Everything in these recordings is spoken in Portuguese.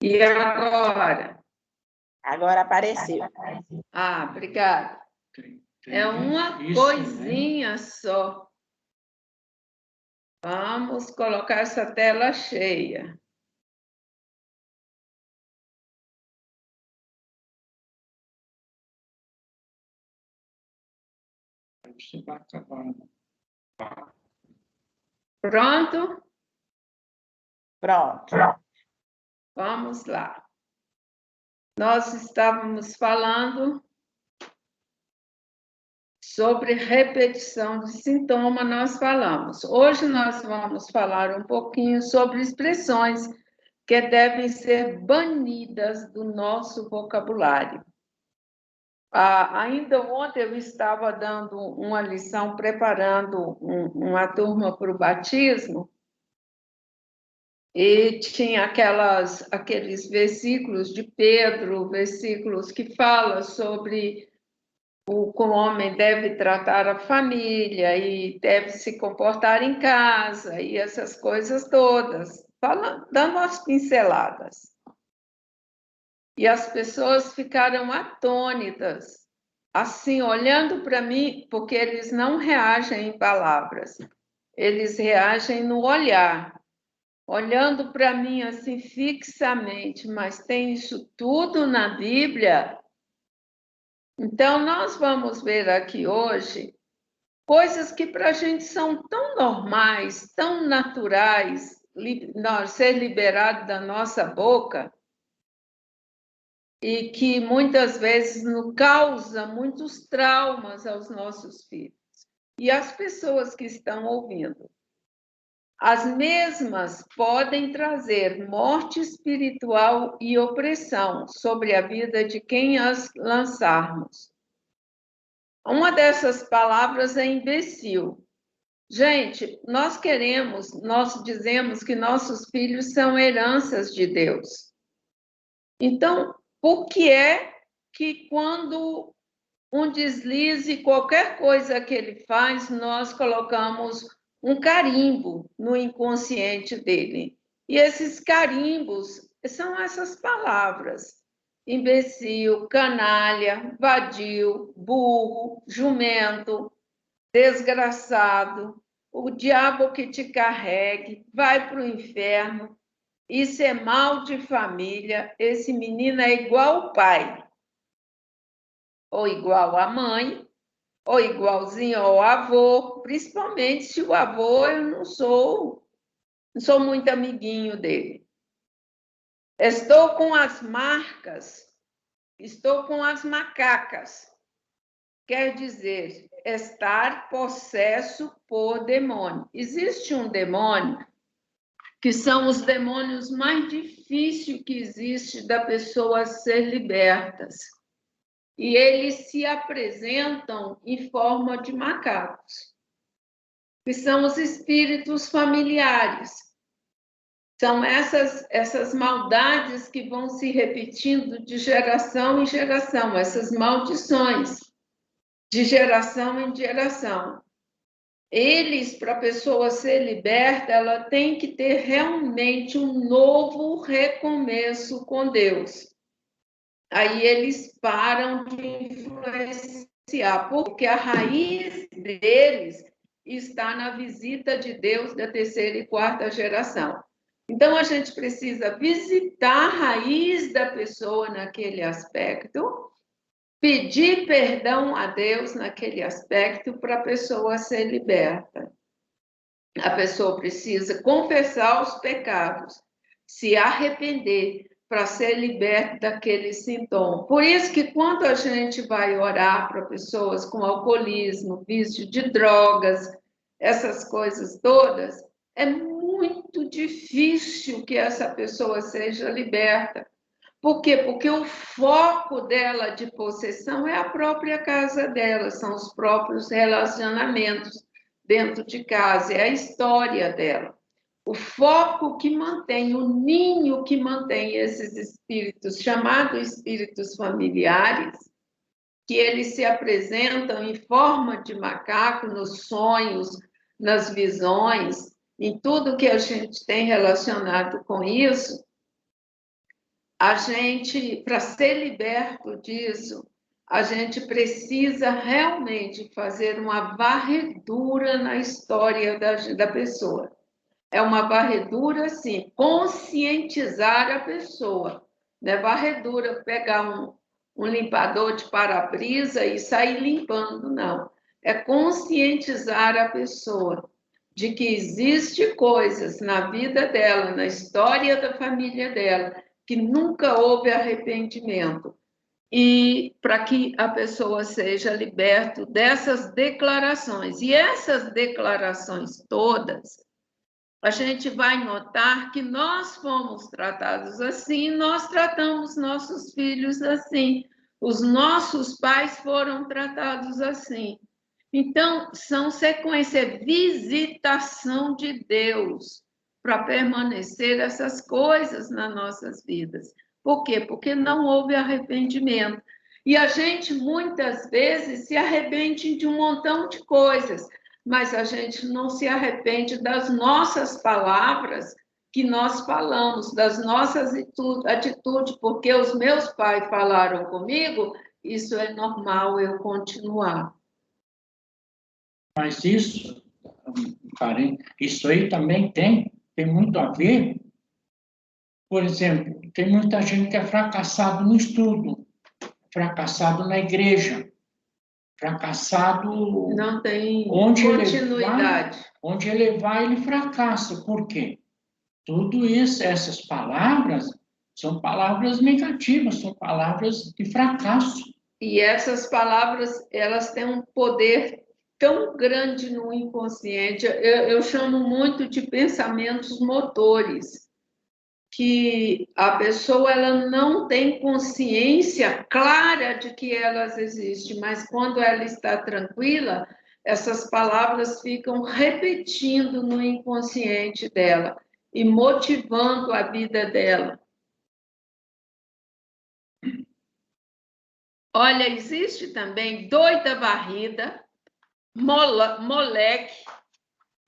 E agora? Agora apareceu. Ah, obrigada. É uma coisinha só. Vamos colocar essa tela cheia. Pronto? Pronto. Vamos lá. Nós estávamos falando sobre repetição de sintoma, nós falamos. Hoje nós vamos falar um pouquinho sobre expressões que devem ser banidas do nosso vocabulário. Ainda ontem eu estava dando uma lição, preparando uma turma para o batismo, e tinha aqueles versículos de Pedro, versículos que falam sobre como o homem deve tratar a família e deve se comportar em casa, e essas coisas todas, dando as pinceladas. E as pessoas ficaram atônitas, assim, olhando para mim, porque eles não reagem em palavras, eles reagem no olhar, olhando para mim assim fixamente, mas tem isso tudo na Bíblia? Então, nós vamos ver aqui hoje coisas que para a gente são tão normais, tão naturais, ser liberado da nossa boca, e que muitas vezes nos causa muitos traumas aos nossos filhos. E as pessoas que estão ouvindo. As mesmas podem trazer morte espiritual e opressão sobre a vida de quem as lançarmos. Uma dessas palavras é imbecil. Gente, nós dizemos que nossos filhos são heranças de Deus. Então, por que é que quando um deslize, qualquer coisa que ele faz, nós colocamos um carimbo no inconsciente dele? E esses carimbos são essas palavras: imbecil, canalha, vadio, burro, jumento, desgraçado, o diabo que te carregue, vai para o inferno. Isso é mal de família, esse menino é igual ao pai, ou igual à mãe, ou igualzinho ao avô, principalmente se o avô eu não sou muito amiguinho dele. Estou com as marcas, estou com as macacas. Quer dizer, estar possesso por demônio. Existe um demônio que são os demônios mais difíceis que existe da pessoa ser libertas. E eles se apresentam em forma de macacos, que são os espíritos familiares. São essas maldades que vão se repetindo de geração em geração, essas maldições de geração em geração. Eles, para a pessoa ser liberta, ela tem que ter realmente um novo recomeço com Deus. Aí eles param de influenciar, porque a raiz deles está na visita de Deus da terceira e quarta geração. Então, a gente precisa visitar a raiz da pessoa naquele aspecto, pedir perdão a Deus naquele aspecto para a pessoa ser liberta. A pessoa precisa confessar os pecados, se arrepender para ser liberta daquele sintoma. Por isso que quando a gente vai orar para pessoas com alcoolismo, vício de drogas, essas coisas todas, é muito difícil que essa pessoa seja liberta. Por quê? Porque o foco dela de possessão é a própria casa dela, são os próprios relacionamentos dentro de casa, é a história dela. O foco que mantém, o ninho que mantém esses espíritos, chamados espíritos familiares, que eles se apresentam em forma de macaco nos sonhos, nas visões, em tudo que a gente tem relacionado com isso, a gente, para ser liberto disso, a gente precisa realmente fazer uma varredura na história da pessoa. É uma varredura, assim, conscientizar a pessoa. Não é varredura, pegar um limpador de para-brisa e sair limpando, não. É conscientizar a pessoa de que existe coisas na vida dela, na história da família dela, que nunca houve arrependimento. E para que a pessoa seja liberta dessas declarações. E essas declarações todas, a gente vai notar que nós fomos tratados assim, nós tratamos nossos filhos assim, os nossos pais foram tratados assim. Então, são sequência, visitação de Deus para permanecer essas coisas nas nossas vidas. Por quê? Porque não houve arrependimento. E a gente, muitas vezes, se arrepende de um montão de coisas, mas a gente não se arrepende das nossas palavras que nós falamos, das nossas atitudes, porque os meus pais falaram comigo, isso é normal eu continuar. Mas isso, Karen, isso aí também tem muito a ver. Por exemplo, tem muita gente que é fracassado no estudo, fracassado na igreja, fracassado... Não tem continuidade. Onde ele vai, ele fracassa. Por quê? Tudo isso, essas palavras, são palavras negativas, são palavras de fracasso. E essas palavras, elas têm um poder tão grande no inconsciente. Eu chamo muito de pensamentos motores, que a pessoa ela não tem consciência clara de que elas existem, mas quando ela está tranquila, essas palavras ficam repetindo no inconsciente dela e motivando a vida dela. Olha, existe também doida varrida, Moleque,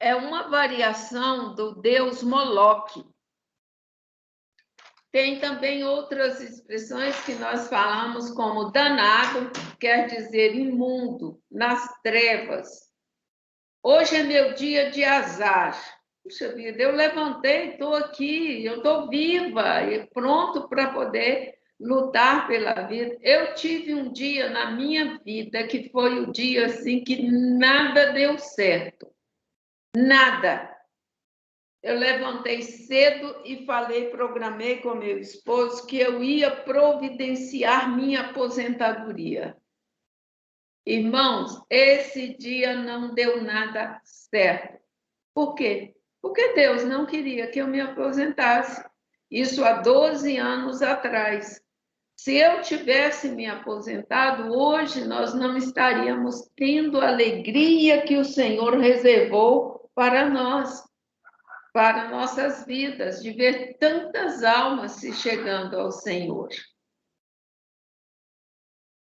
é uma variação do deus Moloque. Tem também outras expressões que nós falamos como danado, quer dizer imundo, nas trevas. Hoje é meu dia de azar. Puxa vida, eu levantei, estou aqui, eu estou viva e pronto para poder lutar pela vida. Eu tive um dia na minha vida que foi o dia assim que nada deu certo. Nada. Eu levantei cedo e programei com meu esposo que eu ia providenciar minha aposentadoria. Irmãos, esse dia não deu nada certo. Por quê? Porque Deus não queria que eu me aposentasse. Isso há 12 anos atrás. Se eu tivesse me aposentado, hoje nós não estaríamos tendo a alegria que o Senhor reservou para nós, para nossas vidas, de ver tantas almas se chegando ao Senhor.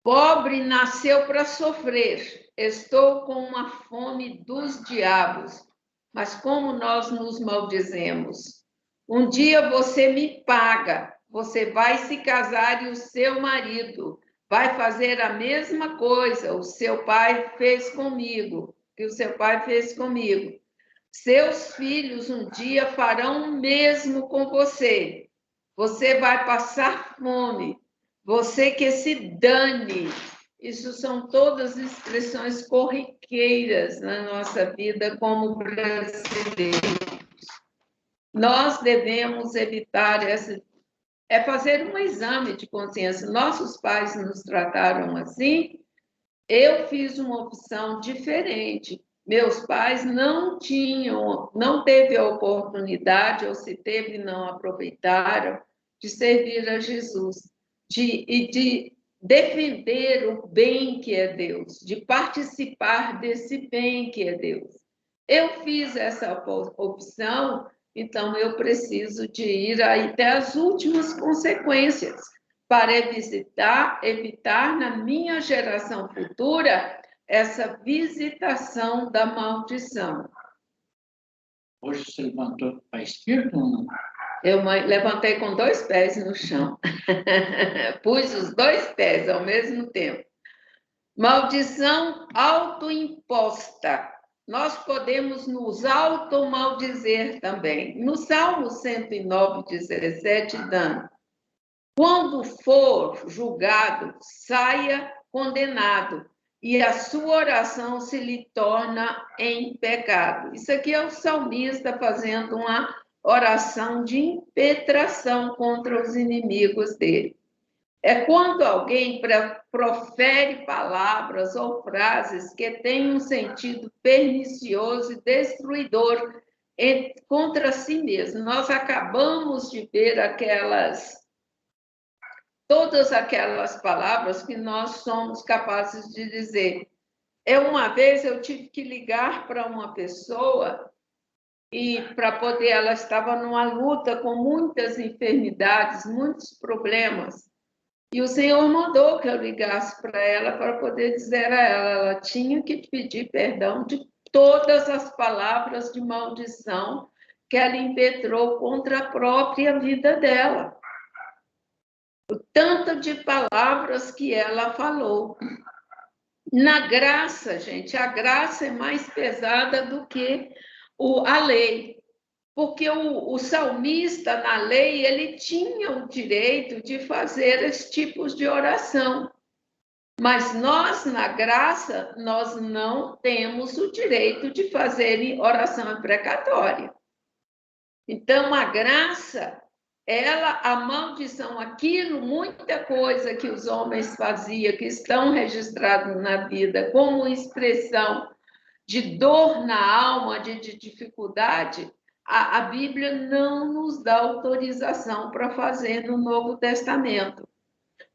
Pobre nasceu para sofrer, estou com uma fome dos diabos, mas como nós nos maldizemos. Um dia você me paga, você vai se casar e o seu marido vai fazer a mesma coisa, o seu pai fez comigo, que o seu pai fez comigo. Seus filhos um dia farão o mesmo com você. Você vai passar fome. Você que se dane. Isso são todas expressões corriqueiras na nossa vida como brasileiros. Nós devemos evitar fazer um exame de consciência. Nossos pais nos trataram assim. Eu fiz uma opção diferente. Meus pais não teve a oportunidade, ou se teve, não aproveitaram, de servir a Jesus, de defender o bem que é Deus, de participar desse bem que é Deus. Eu fiz essa opção, então eu preciso de ir até as últimas consequências para evitar na minha geração futura essa visitação da maldição. Hoje você levantou para a esquerda ou não? Eu levantei com 2 pés no chão. Pus os 2 pés ao mesmo tempo. Maldição autoimposta. Nós podemos nos automaldizer também. No Salmo 109, 17, dando: quando for julgado, saia condenado, e a sua oração se lhe torna em pecado. Isso aqui é o salmista fazendo uma oração de impetração contra os inimigos dele. É quando alguém profere palavras ou frases que têm um sentido pernicioso e destruidor contra si mesmo. Nós acabamos de ver todas aquelas palavras que nós somos capazes de dizer. Uma vez eu tive que ligar para uma pessoa e ela estava numa luta com muitas enfermidades, muitos problemas. E o Senhor mandou que eu ligasse para ela para poder dizer a ela tinha que pedir perdão de todas as palavras de maldição que ela impetrou contra a própria vida dela. O tanto de palavras que ela falou. Na graça, gente, a graça é mais pesada do que a lei. Porque o salmista, na lei, ele tinha o direito de fazer esses tipos de oração. Mas nós, na graça, nós não temos o direito de fazer oração imprecatória. Então, a graça, a maldição, muita coisa que os homens faziam, que estão registrados na vida como expressão de dor na alma, de dificuldade, a Bíblia não nos dá autorização para fazer no Novo Testamento.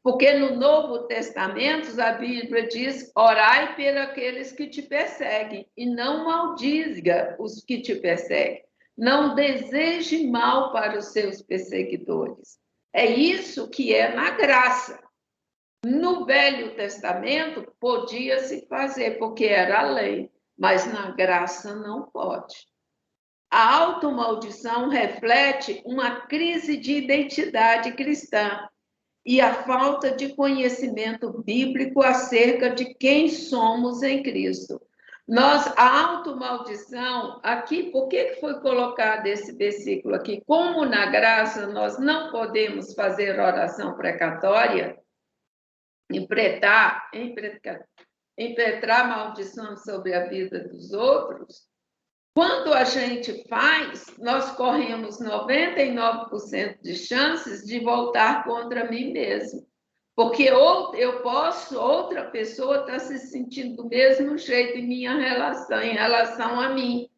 Porque no Novo Testamento, a Bíblia diz: orai por aqueles que te perseguem, e não maldiga os que te perseguem. Não deseje mal para os seus perseguidores. É isso que é na graça. No Velho Testamento, podia-se fazer, porque era a lei, mas na graça não pode. A automaldição reflete uma crise de identidade cristã e a falta de conhecimento bíblico acerca de quem somos em Cristo. A automaldição, aqui, por que foi colocado esse versículo aqui? Como na graça nós não podemos fazer oração precatória, impetrar maldição sobre a vida dos outros, quando a gente faz, nós corremos 99% de chances de voltar contra mim mesmo. Porque outra pessoa está se sentindo do mesmo jeito em relação a mim.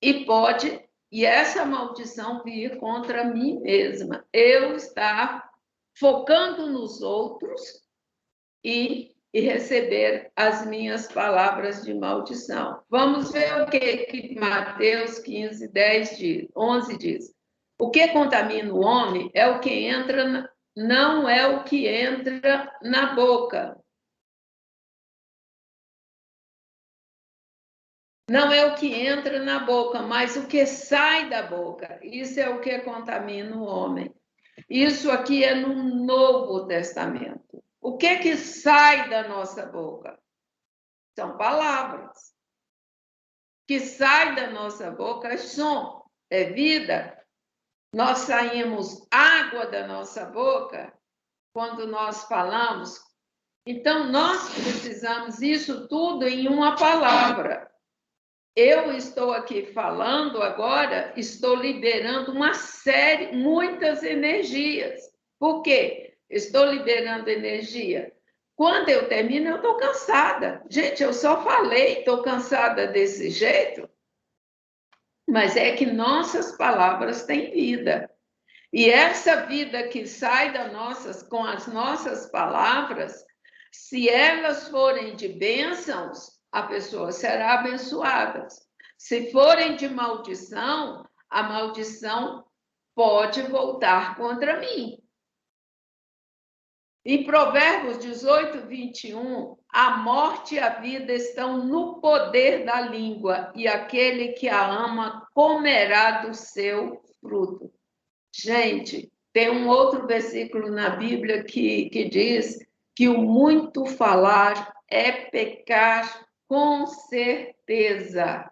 E essa maldição vir contra mim mesma. Eu estar focando nos outros e receber as minhas palavras de maldição. Vamos ver o que Mateus 15, 11 diz. O que contamina o homem é o que entra, não é o que entra na boca. Não é o que entra na boca, mas o que sai da boca. Isso é o que contamina o homem. Isso aqui é no Novo Testamento. O que sai da nossa boca? São palavras. O que sai da nossa boca é som, é vida. Nós saímos água da nossa boca quando nós falamos. Então, nós precisamos isso tudo em uma palavra. Eu estou aqui falando agora, estou liberando muitas energias. Por quê? Estou liberando energia. Quando eu termino, eu estou cansada. Gente, eu só falei, estou cansada desse jeito. Mas é que nossas palavras têm vida. E essa vida que sai com as nossas palavras, se elas forem de bênçãos, a pessoa será abençoada. Se forem de maldição, a maldição pode voltar contra mim. Em Provérbios 18, 21, a morte e a vida estão no poder da língua, e aquele que a ama comerá do seu fruto. Gente, tem um outro versículo na Bíblia que diz que o muito falar é pecar com certeza.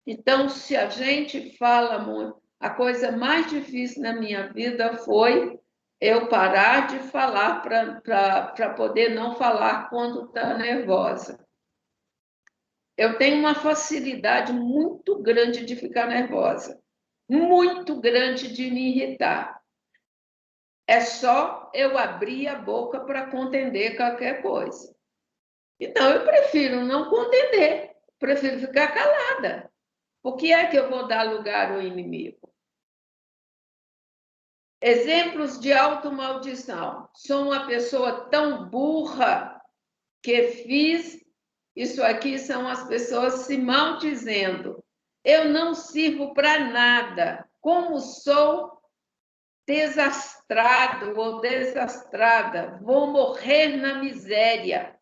Então, se a gente fala muito, a coisa mais difícil na minha vida foi eu parar de falar para poder não falar quando está nervosa. Eu tenho uma facilidade muito grande de ficar nervosa, muito grande de me irritar. É só eu abrir a boca para contender qualquer coisa. Então, eu prefiro não contender, prefiro ficar calada. Por que é que eu vou dar lugar ao inimigo? Exemplos de automaldição. Sou uma pessoa tão burra que fiz isso aqui, são as pessoas se maldizendo. Eu não sirvo para nada. Como sou desastrado ou desastrada, vou morrer na miséria.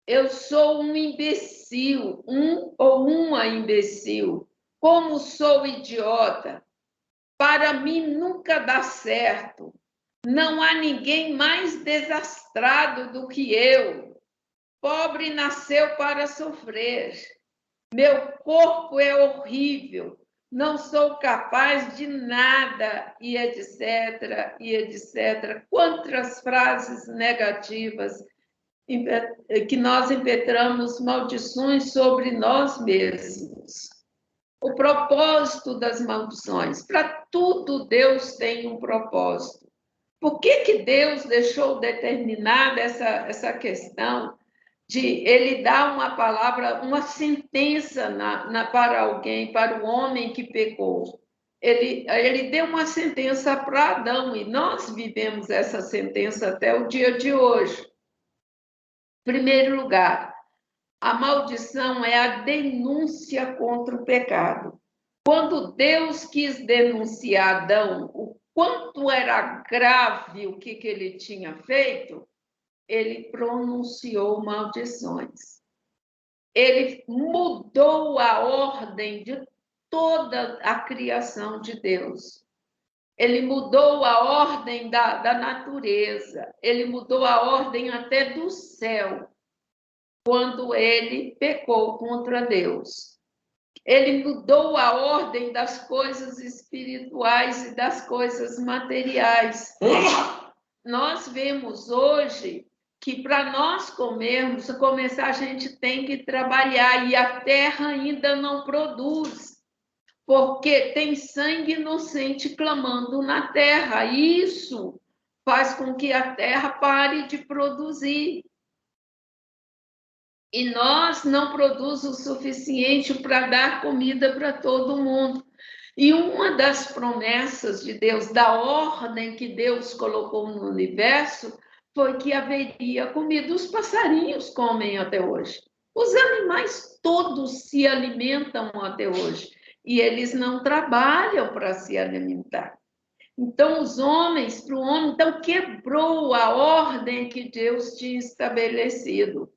Eu sou um imbecil, um ou uma imbecil. Como sou idiota. Para mim nunca dá certo. Não há ninguém mais desastrado do que eu. Pobre nasceu para sofrer. Meu corpo é horrível. Não sou capaz de nada, e etc, e etc. Quantas frases negativas que nós impetramos maldições sobre nós mesmos. O propósito das maldições. Para tudo Deus tem um propósito. Por que Deus deixou determinada essa questão de ele dar uma palavra, uma sentença para alguém, para o homem que pecou? Ele deu uma sentença para Adão e nós vivemos essa sentença até o dia de hoje. Em primeiro lugar, a maldição é a denúncia contra o pecado. Quando Deus quis denunciar Adão o quanto era grave o que ele tinha feito, ele pronunciou maldições. Ele mudou a ordem de toda a criação de Deus. Ele mudou a ordem da natureza. Ele mudou a ordem até do céu, quando ele pecou contra Deus. Ele mudou a ordem das coisas espirituais e das coisas materiais. Nós vemos hoje que para nós começar, a gente tem que trabalhar e a terra ainda não produz, porque tem sangue inocente clamando na terra. Isso faz com que a terra pare de produzir. E nós não produzimos o suficiente para dar comida para todo mundo. E uma das promessas de Deus, da ordem que Deus colocou no universo, foi que haveria comida. Os passarinhos comem até hoje. Os animais todos se alimentam até hoje. E eles não trabalham para se alimentar. Então, os homens, para o homem, então quebrou a ordem que Deus tinha estabelecido.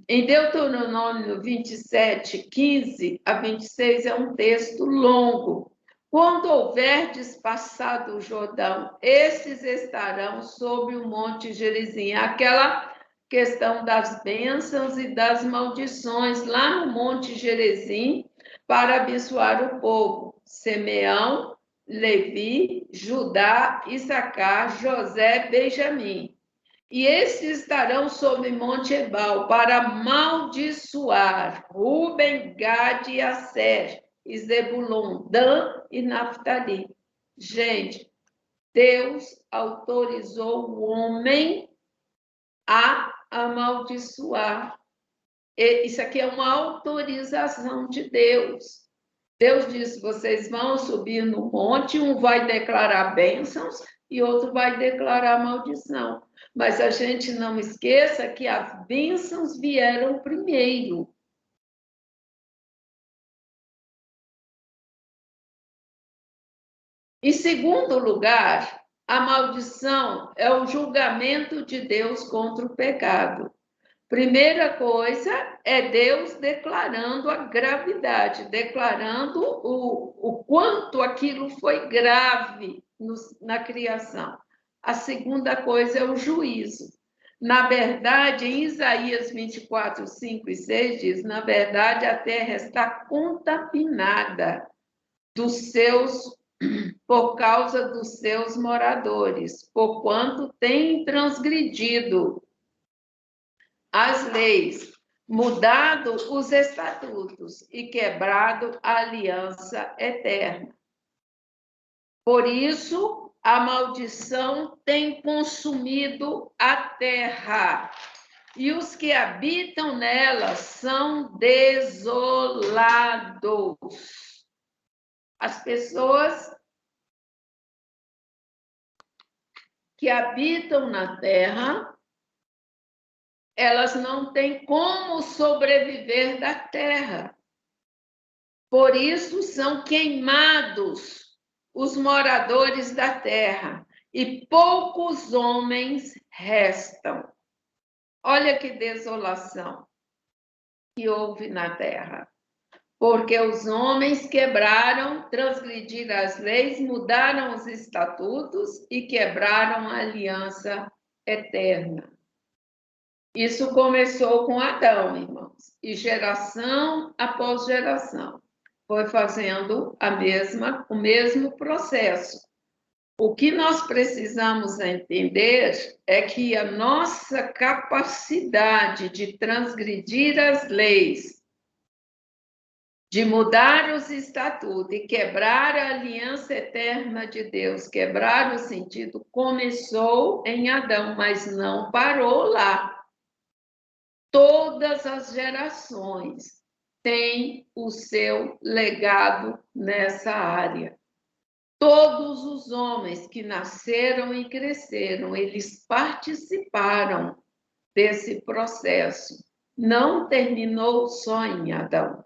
Em Deuteronômio 27, 15 a 26, é um texto longo. Quando houverdes passado o Jordão, esses estarão sobre o monte Gerizim. Aquela questão das bênçãos e das maldições lá no monte Gerizim para abençoar o povo. Simeão, Levi, Judá, Issacar, José, Benjamim. E estes estarão sobre Monte Ebal para amaldiçoar Ruben, Gade e Asser, e Zebulon, Dan e Naftali. Gente, Deus autorizou o homem a amaldiçoar. Isso aqui é uma autorização de Deus. Deus disse: vocês vão subir no monte, um vai declarar bênçãos e outro vai declarar maldição. Mas a gente não esqueça que as bênçãos vieram primeiro. Em segundo lugar, a maldição é o julgamento de Deus contra o pecado. Primeira coisa é Deus declarando a gravidade, declarando o quanto aquilo foi grave na criação. A segunda coisa é o juízo. Na verdade, em Isaías 24, 5 e 6 diz, na verdade, a terra está contaminada por causa dos seus moradores, porquanto tem transgredido as leis, mudado os estatutos e quebrado a aliança eterna. Por isso, a maldição tem consumido a terra, e os que habitam nela são desolados. As pessoas que habitam na terra, elas não têm como sobreviver da terra. Por isso são queimados os moradores da terra, e poucos homens restam. Olha que desolação que houve na terra. Porque os homens quebraram, transgrediram as leis, mudaram os estatutos e quebraram a aliança eterna. Isso começou com Adão, irmãos, e geração após geração foi fazendo o mesmo processo. O que nós precisamos entender é que a nossa capacidade de transgredir as leis, de mudar os estatutos e quebrar a aliança eterna de Deus, quebrar o sentido, começou em Adão, mas não parou lá. Todas as gerações têm o seu legado nessa área. Todos os homens que nasceram e cresceram, eles participaram desse processo. Não terminou só em Adão.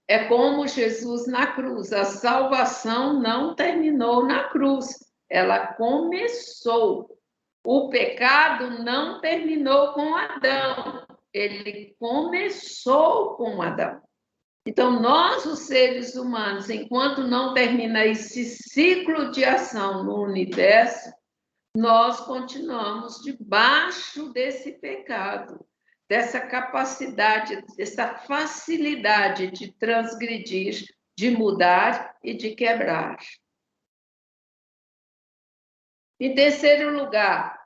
É como Jesus na cruz. A salvação não terminou na cruz. Ela começou. O pecado não terminou com Adão, ele começou com Adão. Então, nós, os seres humanos, enquanto não termina esse ciclo de ação no universo, nós continuamos debaixo desse pecado, dessa capacidade, dessa facilidade de transgredir, de mudar e de quebrar. Em terceiro lugar,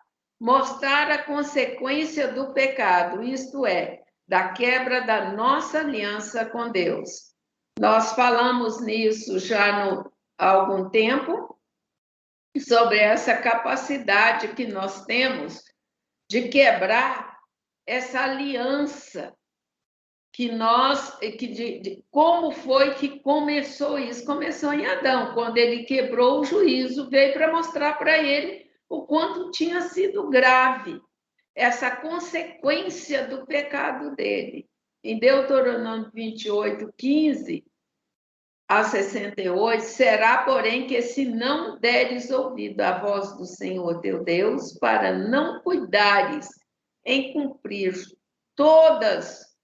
mostrar a consequência do pecado, isto é, da quebra da nossa aliança com Deus. Nós falamos nisso já há algum tempo, sobre essa capacidade que nós temos de quebrar essa aliança como foi que começou isso? Começou em Adão, quando ele quebrou o juízo, veio para mostrar para ele o quanto tinha sido grave essa consequência do pecado dele. Em Deuteronômio 28, 15 a 68, será, porém, que se não deres ouvido à voz do Senhor teu Deus, para não cuidares em cumprir todas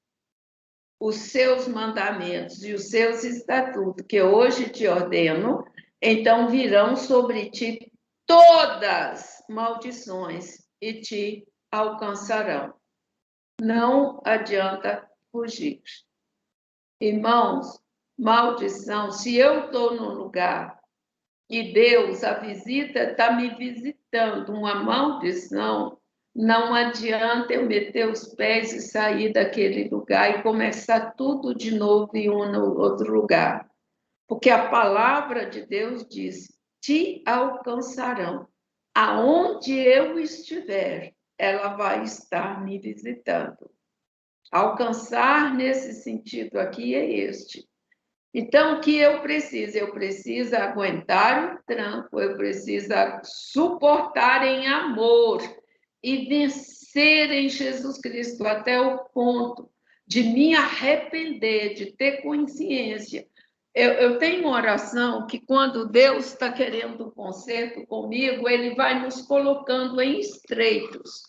os seus mandamentos e os seus estatutos, que hoje te ordeno, então virão sobre ti todas maldições e te alcançarão. Não adianta fugir. Irmãos, maldição, se eu estou num lugar e Deus, a visita, está me visitando, uma maldição, não adianta eu meter os pés e sair daquele lugar e começar tudo de novo em outro lugar. Porque a palavra de Deus diz, te alcançarão. Aonde eu estiver, ela vai estar me visitando. Alcançar nesse sentido aqui é este. Então, o que eu preciso? Eu preciso aguentar o tranco, eu preciso suportar em amor e vencer em Jesus Cristo até o ponto de me arrepender, de ter consciência. eu tenho uma oração que quando Deus está querendo um conserto comigo, Ele vai nos colocando em estreitos.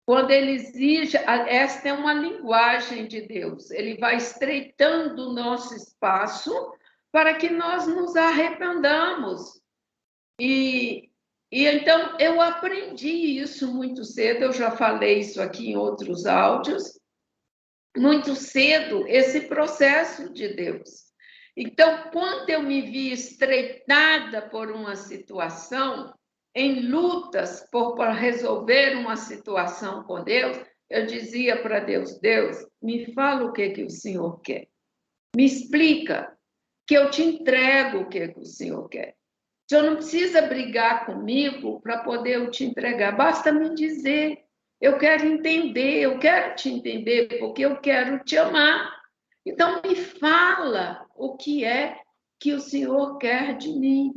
Quando Ele exige, esta é uma linguagem de Deus, Ele vai estreitando o nosso espaço para que nós nos arrependamos. E então eu aprendi isso muito cedo, eu já falei isso aqui em outros áudios, muito cedo, esse processo de Deus. Então, quando eu me vi estreitada por uma situação, em lutas para resolver uma situação com Deus, eu dizia para Deus, Deus, me fala o que o Senhor quer. Me explica, que eu te entrego o que o Senhor quer. O Senhor não precisa brigar comigo para poder eu te entregar, basta me dizer. Eu quero entender, eu quero te entender, porque eu quero te amar. Então, me fala o que é que o Senhor quer de mim.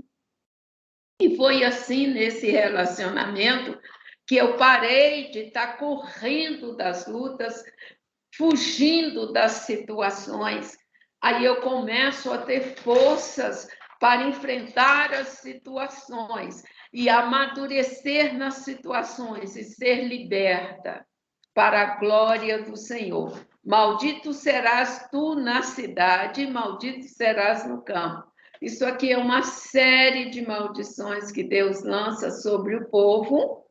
E foi assim nesse relacionamento que eu parei de estar correndo das lutas, fugindo das situações. Aí eu começo a ter forças para enfrentar as situações e amadurecer nas situações e ser liberta para a glória do Senhor. Maldito serás tu na cidade, maldito serás no campo. Isso aqui é uma série de maldições que Deus lança sobre o povo.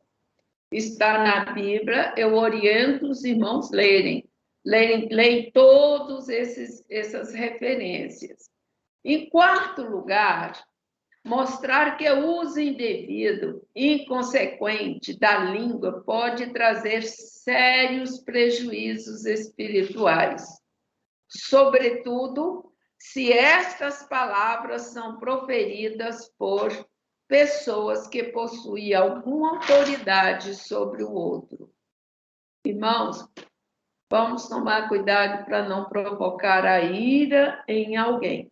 Está na Bíblia, eu oriento os irmãos leem todas essas referências. Em quarto lugar, mostrar que o uso indevido, inconsequente da língua pode trazer sérios prejuízos espirituais, sobretudo se estas palavras são proferidas por pessoas que possuem alguma autoridade sobre o outro. Irmãos, vamos tomar cuidado para não provocar a ira em alguém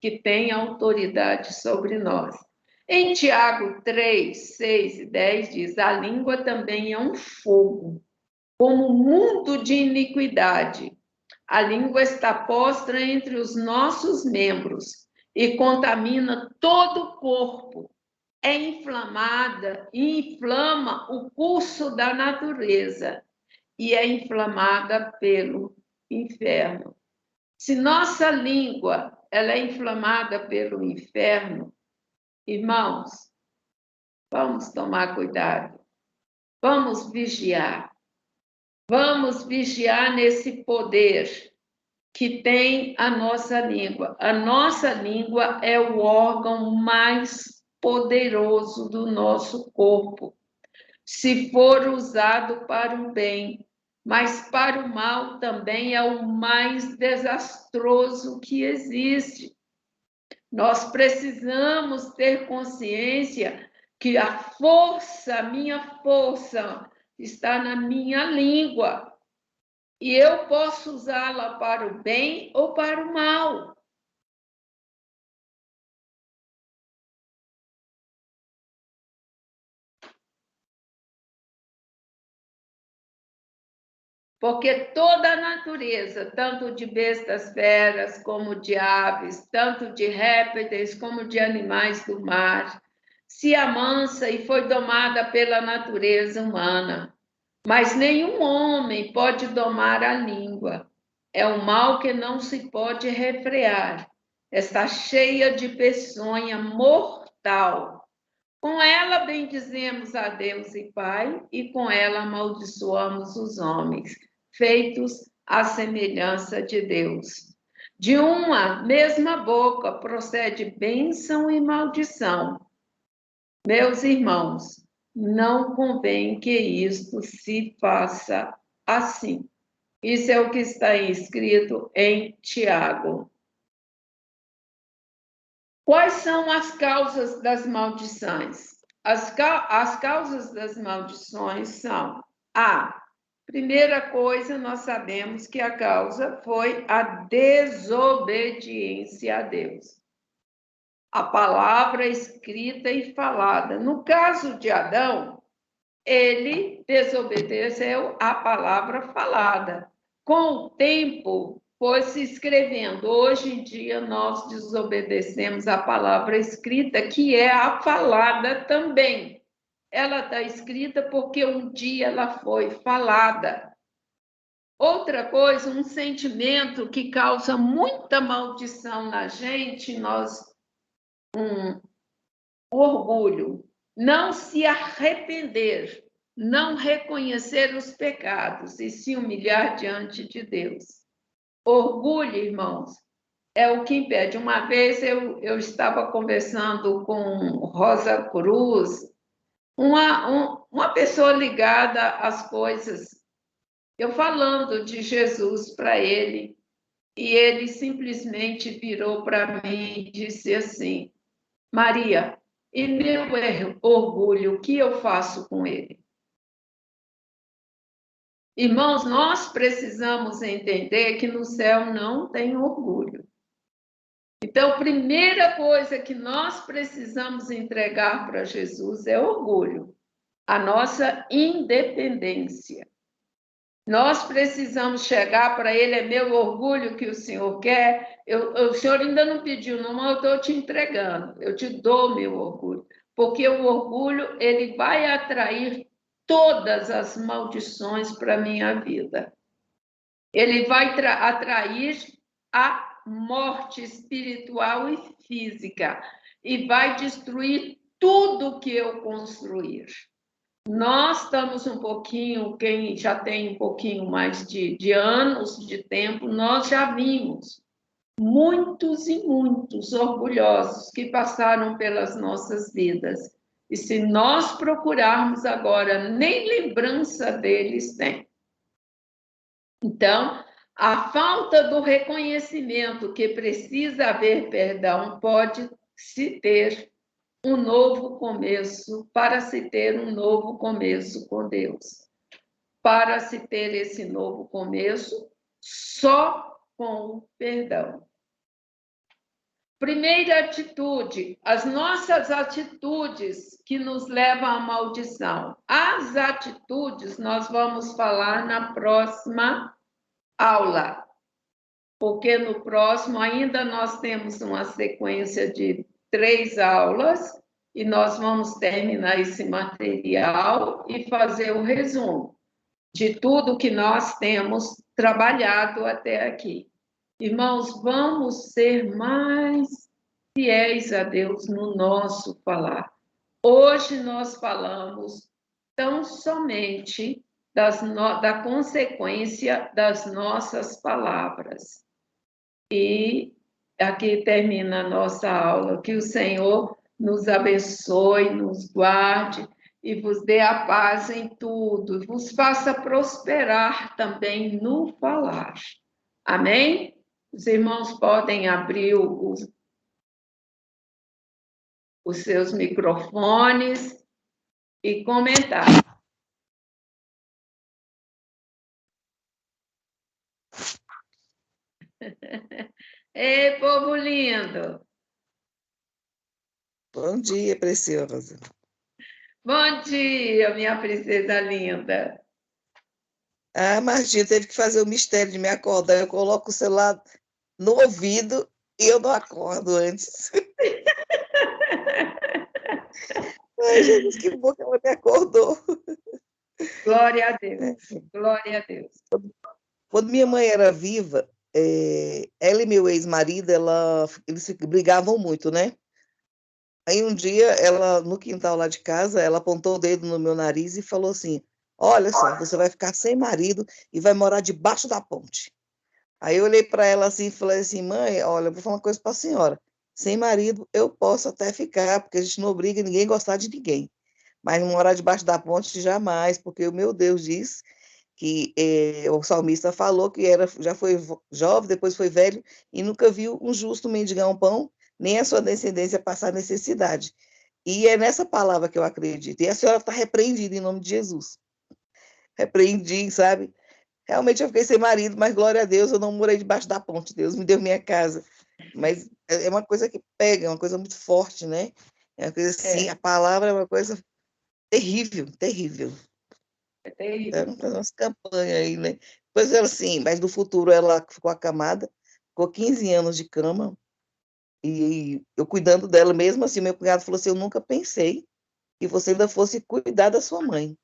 que tem autoridade sobre nós. Em Tiago 3, 6 e 10 diz, a língua também é um fogo, como um mundo de iniquidade. A língua está posta entre os nossos membros e contamina todo o corpo. É inflamada e inflama o curso da natureza e é inflamada pelo inferno. Se nossa língua ela é inflamada pelo inferno, irmãos, vamos tomar cuidado, vamos vigiar nesse poder que tem a nossa língua. A nossa língua é o órgão mais poderoso do nosso corpo, se for usado para o bem, mas para o mal também é o mais desastroso que existe. Nós precisamos ter consciência que a minha força, está na minha língua. E eu posso usá-la para o bem ou para o mal. Porque toda a natureza, tanto de bestas feras como de aves, tanto de répteis como de animais do mar, se amansa e foi domada pela natureza humana. Mas nenhum homem pode domar a língua. É um mal que não se pode refrear. Está cheia de peçonha mortal. Com ela bendizemos a Deus e Pai, e com ela amaldiçoamos os homens, feitos à semelhança de Deus. De uma mesma boca procede bênção e maldição. Meus irmãos, não convém que isto se faça assim. Isso é o que está escrito em Tiago. Quais são as causas das maldições? As causas das maldições são primeira coisa, nós sabemos que a causa foi a desobediência a Deus. A palavra escrita e falada. No caso de Adão, ele desobedeceu a palavra falada. Com o tempo, foi se escrevendo. Hoje em dia, nós desobedecemos a palavra escrita, que é a falada também. Ela está escrita porque um dia ela foi falada. Outra coisa, um sentimento que causa muita maldição na gente, orgulho, não se arrepender, não reconhecer os pecados e se humilhar diante de Deus. Orgulho, irmãos, é o que impede. Uma vez eu estava conversando com Rosa Cruz, uma pessoa ligada às coisas, eu falando de Jesus para ele, e ele simplesmente virou para mim e disse assim: Maria, e meu orgulho, o que eu faço com ele? Irmãos, nós precisamos entender que no céu não tem orgulho. Então, a primeira coisa que nós precisamos entregar para Jesus é orgulho, a nossa independência. Nós precisamos chegar para ele, é meu orgulho que o Senhor quer. O Senhor ainda não pediu, não, mas eu estou te entregando. Eu te dou meu orgulho. Porque o orgulho, ele vai atrair todas as maldições para a minha vida. Ele vai atrair a morte espiritual e física. E vai destruir tudo que eu construir. Nós estamos um pouquinho, quem já tem um pouquinho mais de anos, de tempo, nós já vimos muitos e muitos orgulhosos que passaram pelas nossas vidas. E se nós procurarmos agora, nem lembrança deles tem. Então, a falta do reconhecimento que precisa haver perdão pode se ter um novo começo, para se ter um novo começo com Deus. Para se ter esse novo começo, só com o perdão. Primeira atitude, as nossas atitudes que nos levam à maldição. As atitudes nós vamos falar na próxima aula, porque no próximo ainda nós temos uma sequência de 3 aulas e nós vamos terminar esse material e fazer o resumo de tudo que nós temos trabalhado até aqui. Irmãos, vamos ser mais fiéis a Deus no nosso falar. Hoje nós falamos tão somente da consequência das nossas palavras. E aqui termina a nossa aula. Que o Senhor nos abençoe, nos guarde e vos dê a paz em tudo, vos faça prosperar também no falar. Amém? Os irmãos podem abrir os seus microfones e comentar. Ei, povo lindo! Bom dia, preciosa. Bom dia, minha princesa linda! Ah, Martinha teve que fazer o mistério de me acordar. Eu coloco o celular no ouvido e eu não acordo antes. Ai, Jesus, que bom que ela me acordou. Glória a Deus, glória a Deus. Quando minha mãe era viva, ela e meu ex-marido, eles brigavam muito, né? Aí um dia, ela no quintal lá de casa, ela apontou o dedo no meu nariz e falou assim: olha só, você vai ficar sem marido e vai morar debaixo da ponte. Aí eu olhei para ela assim e falei assim: mãe, olha, eu vou falar uma coisa para a senhora. Sem marido eu posso até ficar, porque a gente não obriga ninguém a gostar de ninguém. Mas morar debaixo da ponte jamais, porque o meu Deus diz que o salmista falou que já foi jovem, depois foi velho e nunca viu um justo mendigar um pão, nem a sua descendência passar necessidade. E é nessa palavra que eu acredito. E a senhora está repreendida em nome de Jesus. Repreendi, sabe? Realmente eu fiquei sem marido, mas glória a Deus, eu não morei debaixo da ponte. Deus me deu minha casa. Mas é uma coisa que pega, é uma coisa muito forte, né? É uma coisa assim, a palavra é uma coisa terrível, terrível. É terrível. Vamos fazer umas campanhas aí, né? Pois ela, sim, mas no futuro ela ficou acamada, ficou 15 anos de cama, e eu cuidando dela mesmo assim, meu cunhado falou assim, eu nunca pensei que você ainda fosse cuidar da sua mãe.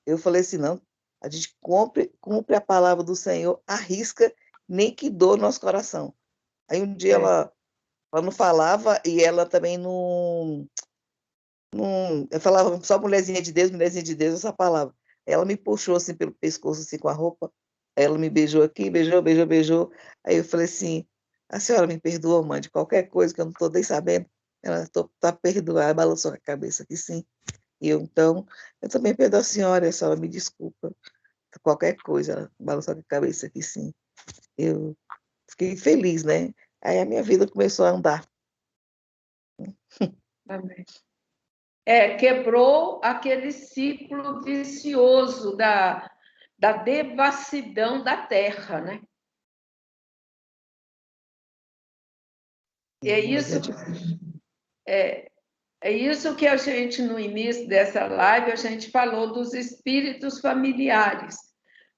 Eu falei assim, não, a gente cumpre a palavra do Senhor, arrisca, nem que dor no nosso coração. Aí um dia É. ela não falava e ela também não, eu falava só mulherzinha de Deus, essa palavra. Ela me puxou assim pelo pescoço, assim, com a roupa, ela me beijou aqui, beijou, beijou, beijou. Aí eu falei assim, a senhora me perdoa, mãe, de qualquer coisa que eu não estou nem sabendo. Ela tá perdoada, balançou a cabeça aqui, sim. E eu, então, eu também perdoo a senhora me desculpa, qualquer coisa, ela balançou a cabeça aqui, sim. Eu fiquei feliz, né? Aí a minha vida começou a andar. Amém. Quebrou aquele ciclo vicioso da devassidão da terra, né? E é Mas é isso, difícil. é isso que a gente, no início dessa live, a gente falou dos espíritos familiares.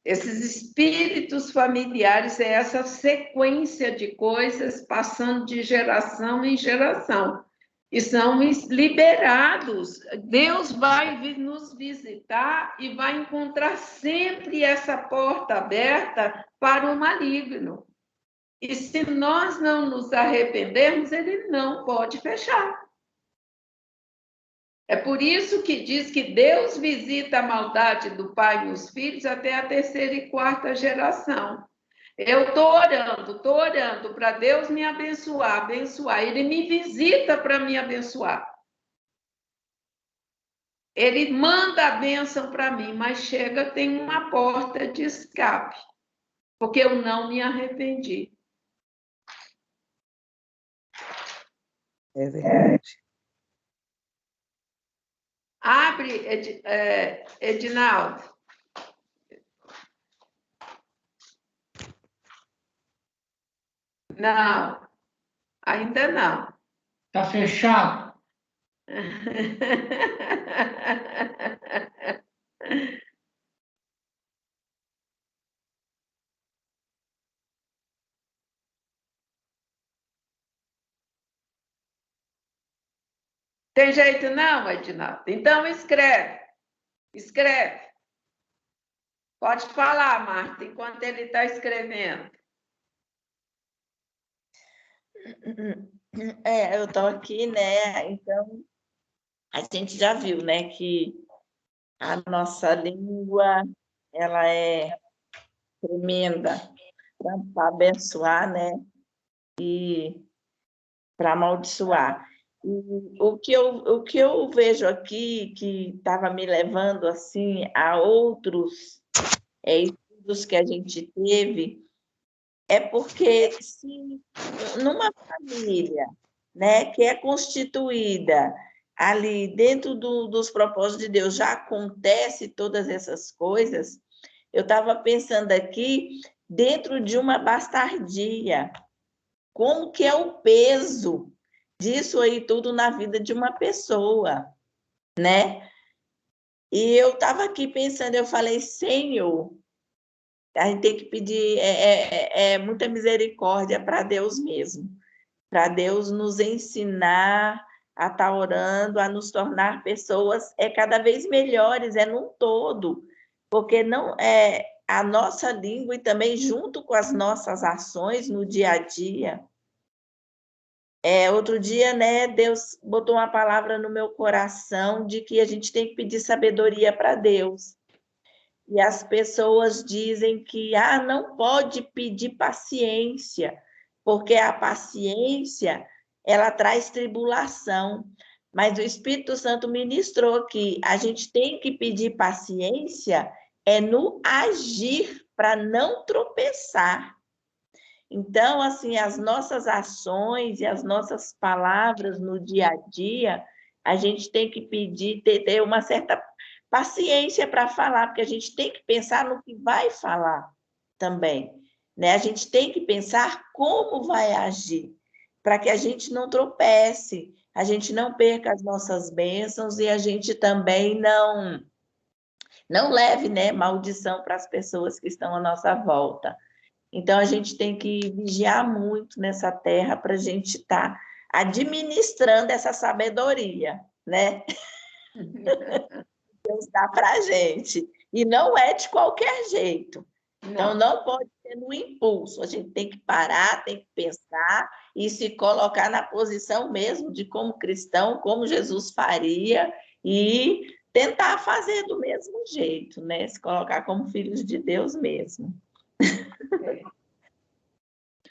Esses espíritos familiares é essa sequência de coisas passando de geração em geração. E são liberados. Deus vai nos visitar e vai encontrar sempre essa porta aberta para o maligno. E se nós não nos arrependermos, ele não pode fechar. É por isso que diz que Deus visita a maldade do pai nos filhos até a terceira e quarta geração. Eu estou orando para Deus me abençoar, abençoar. Ele me visita para me abençoar. Ele manda a bênção para mim, mas chega, tem uma porta de escape, porque eu não me arrependi. É verdade. Abre, Edinaldo. Não, ainda não. Está fechado. Tem jeito não, Edinaldo? Então escreve. Escreve. Pode falar, Marta, enquanto ele está escrevendo. Eu estou aqui, né? Então, a gente já viu, né, que a nossa língua, ela é tremenda para abençoar, né? E para amaldiçoar. E o que eu vejo aqui, que estava me levando, assim, a outros estudos que a gente teve, é porque se numa família, né, que é constituída ali dentro dos propósitos de Deus, já acontece todas essas coisas, eu estava pensando aqui dentro de uma bastardia, como que é o peso disso aí tudo na vida de uma pessoa, né? E eu estava aqui pensando, eu falei, Senhor, a gente tem que pedir muita misericórdia para Deus mesmo, para Deus nos ensinar a estar orando, a nos tornar pessoas cada vez melhores, num todo, porque não é a nossa língua e também junto com as nossas ações no dia a dia. Outro dia, né, Deus botou uma palavra no meu coração de que a gente tem que pedir sabedoria para Deus. E as pessoas dizem que não pode pedir paciência, porque a paciência ela traz tribulação. Mas o Espírito Santo ministrou que a gente tem que pedir paciência no agir para não tropeçar. Então, assim, as nossas ações e as nossas palavras no dia a dia, a gente tem que pedir, ter uma certa paciência para falar, porque a gente tem que pensar no que vai falar também, né? A gente tem que pensar como vai agir, para que a gente não tropece, a gente não perca as nossas bênçãos e a gente também não leve, né, maldição para as pessoas que estão à nossa volta. Então, a gente tem que vigiar muito nessa terra para a gente estar administrando essa sabedoria, né? Deus dá para a gente. E não é de qualquer jeito. Então, não pode ser no impulso. A gente tem que parar, tem que pensar e se colocar na posição mesmo de como cristão, como Jesus faria, e tentar fazer do mesmo jeito, né? Se colocar como filhos de Deus mesmo.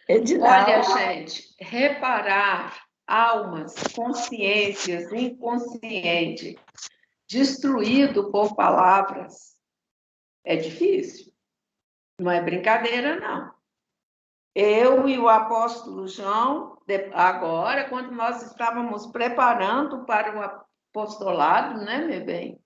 Olha, gente, reparar almas, consciências, inconsciente, destruído por palavras, é difícil. Não é brincadeira, não. Eu e o apóstolo João, agora, quando nós estávamos preparando para o apostolado, né, meu bem?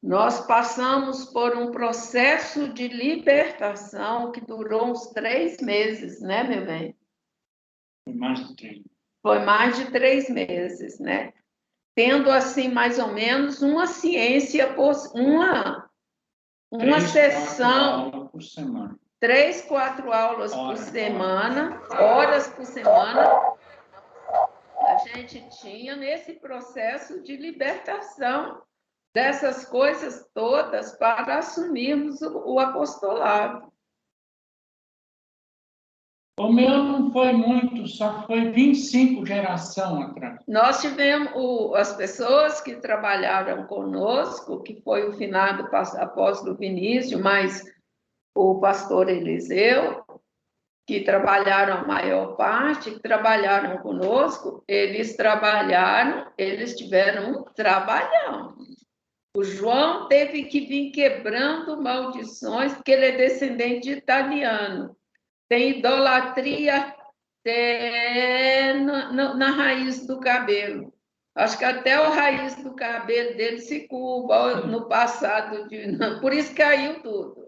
Nós passamos por um processo de libertação que durou uns 3 meses, né, meu bem? Foi mais de 3. Foi mais de 3 meses, né? Tendo, assim, mais ou menos uma ciência, uma 3, sessão, 4 aulas por semana. 3, 4 aulas por semana, horas por semana, a gente tinha nesse processo de libertação dessas coisas todas para assumirmos o apostolado. O meu não foi muito, só foi 25 gerações atrás. Nós tivemos as pessoas que trabalharam conosco, que foi o finado apóstolo Vinícius, mas o pastor Eliseu, que trabalharam a maior parte, que trabalharam conosco, eles tiveram um trabalhão. O João teve que vir quebrando maldições, porque ele é descendente de italiano. Tem idolatria na raiz do cabelo. Acho que até a raiz do cabelo dele se curva no passado. Por isso caiu tudo.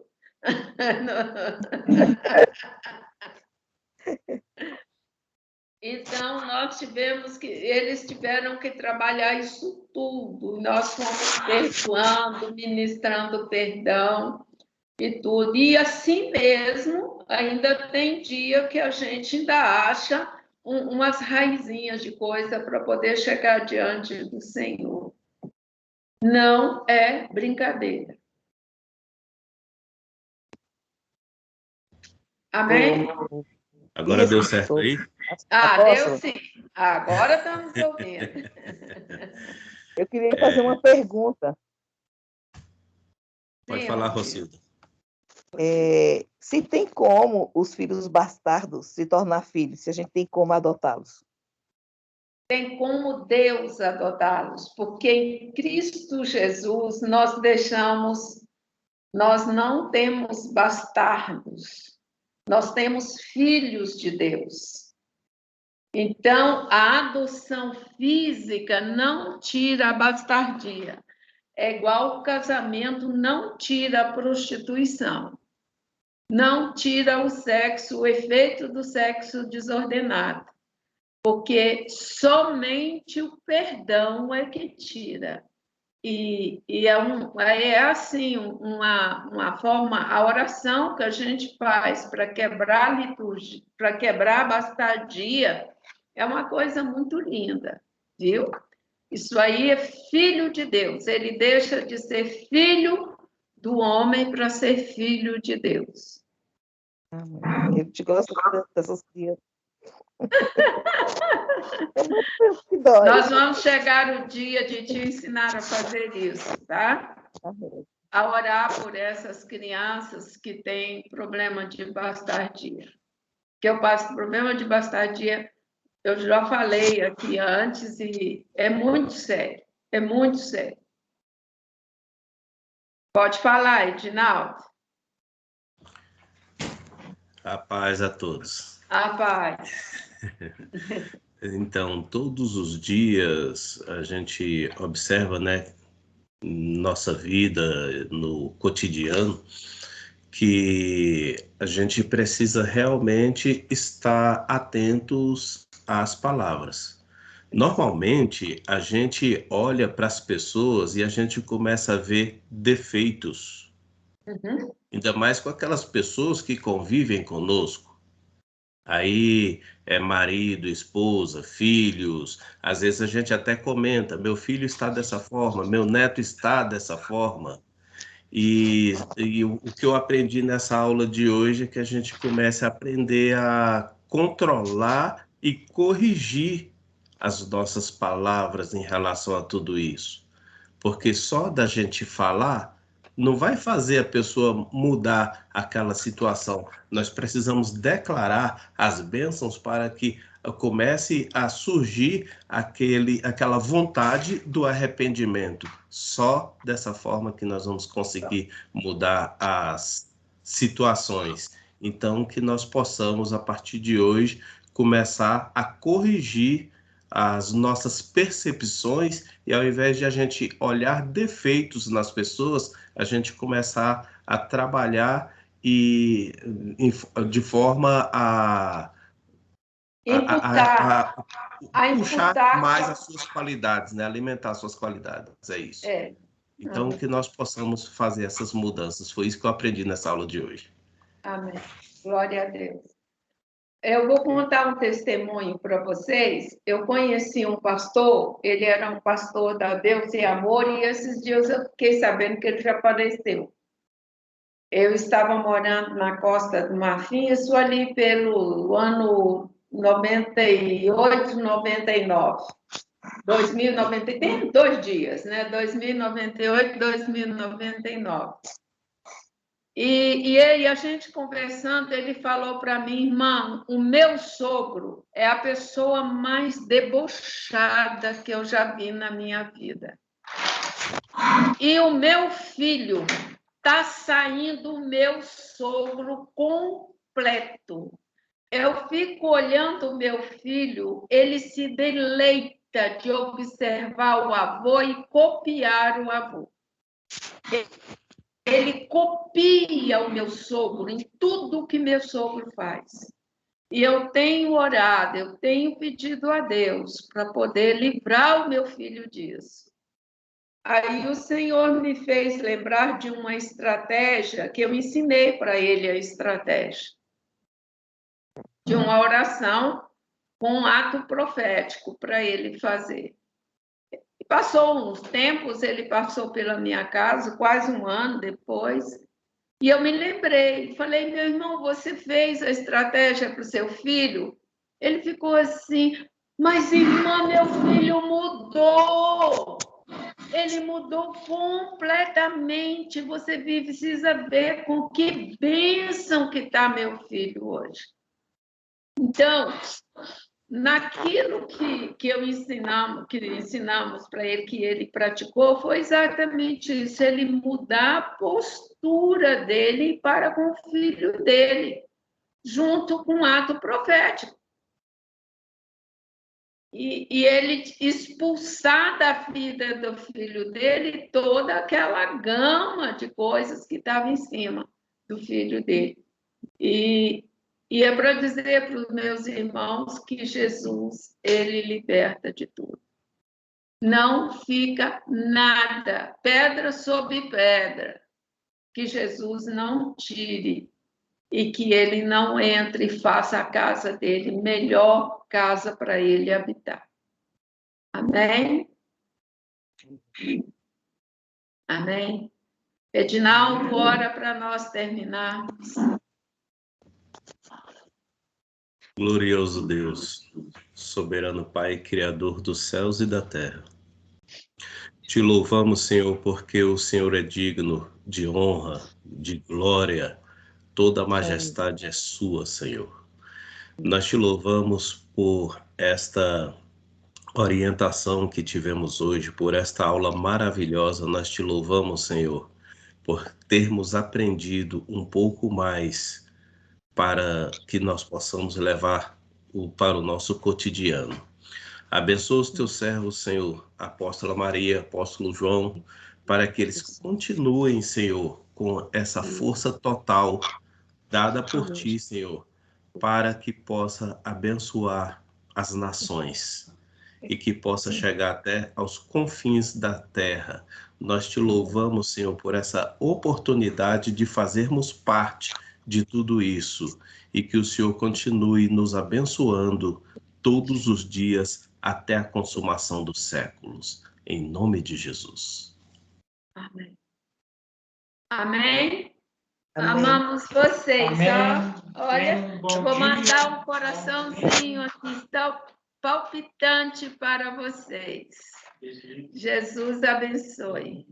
Então, eles tiveram que trabalhar isso tudo. Nós fomos perdoando, ministrando perdão e tudo. E assim mesmo, ainda tem dia que a gente ainda acha umas raizinhas de coisa para poder chegar diante do Senhor. Não é brincadeira. Amém? Agora deu certo aí? Deu sim. Agora estamos ouvindo. Eu queria fazer uma pergunta. Pode falar, Rocilda. Se tem como os filhos bastardos se tornar filhos, se a gente tem como adotá-los? Tem como Deus adotá-los, porque em Cristo Jesus nós não temos bastardos, nós temos filhos de Deus. Então, a adoção física não tira a bastardia. É igual o casamento não tira a prostituição. Não tira o sexo, o efeito do sexo desordenado. Porque somente o perdão é que tira. E é assim, uma forma, a oração que a gente faz para quebrar a liturgia, para quebrar a bastardia, é uma coisa muito linda, viu? Isso aí é filho de Deus, ele deixa de ser filho do homem para ser filho de Deus. Eu te gosto dessas crianças. Nós vamos chegar o dia de te ensinar a fazer isso, tá? A orar por essas crianças que têm problema de bastardia. Que eu passo problema de bastardia, eu já falei aqui antes, e é muito sério, é muito sério. Pode falar, Edinaldo. A paz a todos. A paz. Então, todos os dias a gente observa, né, nossa vida, no cotidiano, que a gente precisa realmente estar atentos às palavras. Normalmente, a gente olha para as pessoas e a gente começa a ver defeitos, ainda mais com aquelas pessoas que convivem conosco. Aí é marido, esposa, filhos. Às vezes a gente até comenta: meu filho está dessa forma, meu neto está dessa forma. E o que eu aprendi nessa aula de hoje é que a gente comece a aprender a controlar e corrigir as nossas palavras em relação a tudo isso. Porque só da gente falar não vai fazer a pessoa mudar aquela situação. Nós precisamos declarar as bênçãos para que comece a surgir aquela vontade do arrependimento. Só dessa forma que nós vamos conseguir mudar as situações. Então, que nós possamos, a partir de hoje, começar a corrigir as nossas percepções e, ao invés de a gente olhar defeitos nas pessoas, a gente começar a trabalhar e de forma a puxar mais as suas qualidades, né? Alimentar as suas qualidades, é isso. Então, que nós possamos fazer essas mudanças. Foi isso que eu aprendi nessa aula de hoje. Amém. Glória a Deus. Eu vou contar um testemunho para vocês. Eu conheci um pastor, ele era um pastor da Deus e Amor, e esses dias eu fiquei sabendo que ele já faleceu. Eu estava morando na Costa do Marfim, isso ali pelo ano 98, 99. 2090, tem 2 dias, né? 2098, 2099. E a gente conversando, ele falou para mim: irmão, o meu sogro é a pessoa mais debochada que eu já vi na minha vida. E o meu filho está saindo o meu sogro completo. Eu fico olhando o meu filho, ele se deleita de observar o avô e copiar o avô. Ele copia o meu sogro em tudo que meu sogro faz. E eu tenho orado, eu tenho pedido a Deus para poder livrar o meu filho disso. Aí o Senhor me fez lembrar de uma estratégia que eu ensinei para ele, a estratégia de uma oração com um ato profético para ele fazer. Passou uns tempos, ele passou pela minha casa, quase 1 ano depois, e eu me lembrei, falei: meu irmão, você fez a estratégia para o seu filho? Ele ficou assim: mas irmã, meu filho mudou. Ele mudou completamente. Você precisa ver com que bênção que está meu filho hoje. Então, naquilo que ensinamos para ele, que ele praticou, foi exatamente isso: ele mudar a postura dele para com o filho dele, junto com o ato profético. E ele expulsar da vida do filho dele toda aquela gama de coisas que estava em cima do filho dele. E é para dizer para os meus irmãos que Jesus, ele liberta de tudo. Não fica nada, pedra sobre pedra, que Jesus não tire e que ele não entre e faça a casa dele melhor casa para ele habitar. Amém? Amém? Edinaldo, ora para nós terminarmos. Glorioso Deus, soberano Pai, Criador dos céus e da terra. Te louvamos, Senhor, porque o Senhor é digno de honra, de glória. Toda a majestade é sua, Senhor. Nós te louvamos por esta orientação que tivemos hoje, por esta aula maravilhosa. Nós te louvamos, Senhor, por termos aprendido um pouco mais para que nós possamos levar para o nosso cotidiano. Abençoa os teus servos, Senhor, Apóstola Maria, Apóstolo João, para que eles continuem, Senhor, com essa força total dada por ti, Senhor, para que possa abençoar as nações. e que possa chegar até aos confins da terra. Nós te louvamos, Senhor, por essa oportunidade de fazermos parte de tudo isso e que o Senhor continue nos abençoando todos os dias até a consumação dos séculos. Em nome de Jesus. Amém. Amém? Amém. Amamos vocês, Amém. ó. Olha, Tenham um bom eu vou dia. mandar um coraçãozinho aqui, tão palpitante para vocês. Jesus abençoe.